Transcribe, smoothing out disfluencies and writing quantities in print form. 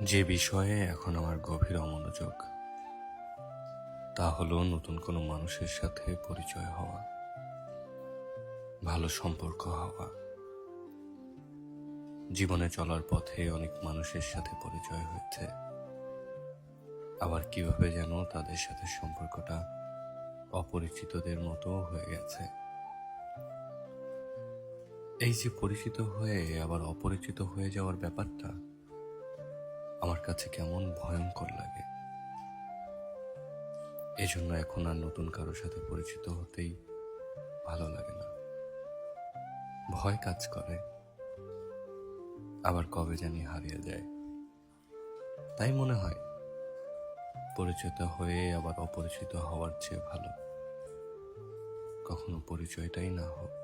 যে বিষয়ে এখন আমার গভীর অমনোযোগ তা হলো নতুন কোনো মানুষের সাথে পরিচয় হওয়া, ভালো সম্পর্ক হওয়া। জীবনে চলার পথে অনেক মানুষের সাথে পরিচয় হয়েছে, আবার কিভাবে যেন তাদের সাথে সম্পর্কটা অপরিচিতদের মতো হয়ে গেছে। এই যে পরিচিত হয়ে আবার অপরিচিত হয়ে যাওয়ার ব্যাপারটা আমার কাছে কেমন ভয়ঙ্কর লাগে। এজন্য এখন আর নতুন কারোর সাথে পরিচিত হতেই ভালো লাগে না, ভয় কাজ করে, আবার কবে জানি হারিয়ে যায়। তাই মনে হয় পরিচিত হয়ে আবার অপরিচিত হওয়ার চেয়ে ভালো কখনো পরিচয়টাই না হোক।